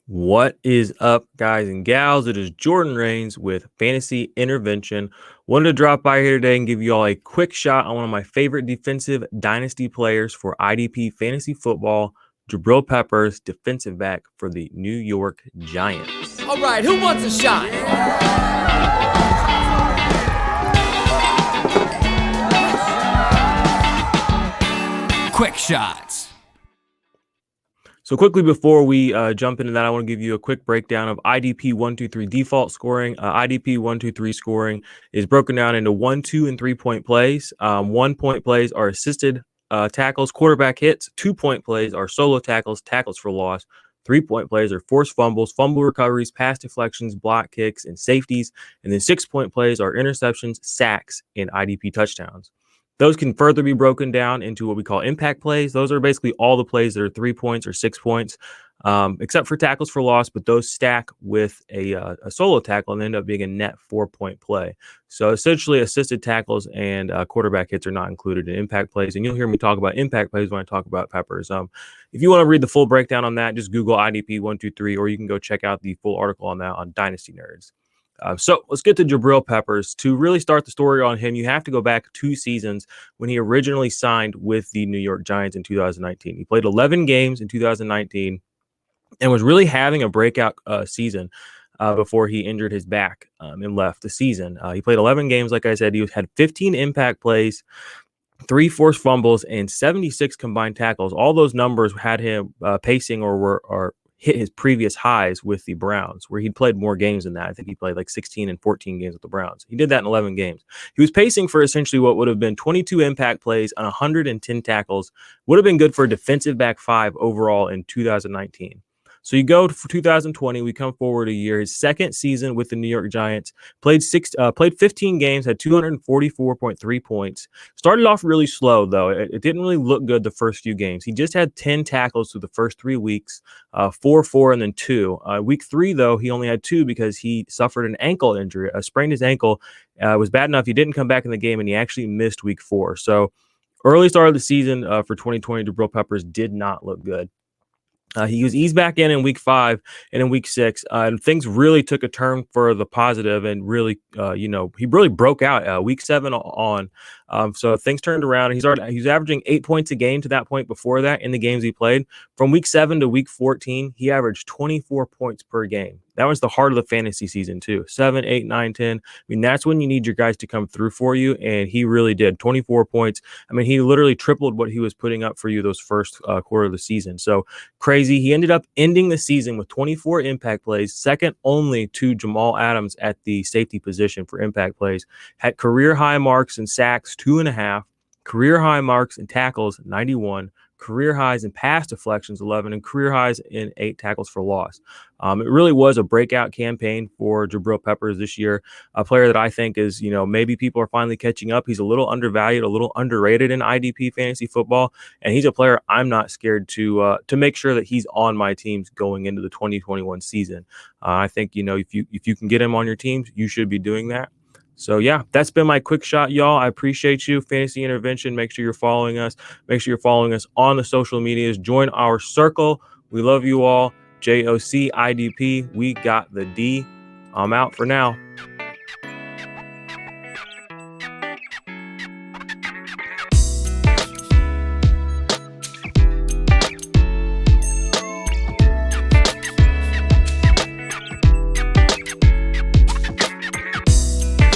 What is up, guys and gals? It is Jordan Rains with Fantasy Intervention. Wanted to drop by here today and give you all a quick shot on one of my favorite defensive dynasty players for IDP fantasy football, Jabrill Peppers, defensive back for the New York Giants. All right, who wants a shot? Quick shots. So quickly before we jump into that, I want to give you a quick breakdown of IDP 1-2-3 default scoring. IDP 1-2-3 scoring is broken down into 1, 2, and 3-point plays. 1-point plays are assisted tackles, quarterback hits. 2-point plays are solo tackles, tackles for loss. 3-point plays are forced fumbles, fumble recoveries, pass deflections, block kicks, and safeties. And then 6-point plays are interceptions, sacks, and IDP touchdowns. Those can further be broken down into what we call impact plays. Those are basically all the plays that are 3 points or 6 points, except for tackles for loss, but those stack with a solo tackle and end up being a net 4-point play. So essentially assisted tackles and quarterback hits are not included in impact plays. And you'll hear me talk about impact plays when I talk about Peppers. If you want to read the full breakdown on that, just Google IDP 1-2-3, or you can go check out the full article on that on Dynasty Nerds. So let's get to Jabrill Peppers. To really start the story on him, you have to go back 2 seasons when he originally signed with the New York Giants in 2019. He played 11 games in 2019 and was really having a breakout season before he injured his back and left the season. He played 11 games, like I said. He had 15 impact plays, 3 forced fumbles, and 76 combined tackles. All those numbers had him pacing or hit his previous highs with the Browns, where he'd played more games than that. I think he played like 16 and 14 games with the Browns. He did that in 11 games. He was pacing for essentially what would have been 22 impact plays and 110 tackles. Would have been good for a defensive back 5 overall in 2019. So you go for 2020, we come forward a year, his second season with the New York Giants, played 15 games, had 244.3 points. Started off really slow, though. It didn't really look good the first few games. He just had 10 tackles through the first 3 weeks, 4, and then 2. Week 3, though, he only had 2 because he suffered an ankle injury, sprained his ankle. It was bad enough he didn't come back in the game, and he actually missed week 4. So early start of the season for 2020, Jabrill Peppers did not look good. He was eased back in week 5 and in week 6. And things really took a turn for the positive and really, he really broke out week 7 on. So things turned around. He was averaging 8 points a game to that point before that in the games he played. From week 7 to week 14, he averaged 24 points per game. That was the heart of the fantasy season too. 7, 8, 9, 10. I mean, that's when you need your guys to come through for you. And he really did. 24 points. I mean, he literally tripled what he was putting up for you those first quarter of the season. So crazy. He ended up ending the season with 24 impact plays, second only to Jamal Adams at the safety position for impact plays. Had career high marks in sacks, 2.5, career high marks in tackles, 91, career highs in pass deflections, 11, and career highs in 8 tackles for loss. It really was a breakout campaign for Jabrill Peppers this year, a player that I think is, maybe people are finally catching up. He's a little undervalued, a little underrated in IDP fantasy football, and he's a player I'm not scared to make sure that he's on my teams going into the 2021 season. I think, if you can get him on your teams, you should be doing that. So, yeah, that's been my quick shot, y'all. I appreciate you. Fantasy Intervention. Make sure you're following us. Make sure you're following us on the social medias. Join our circle. We love you all. JOC IDP. We got the D. I'm out for now.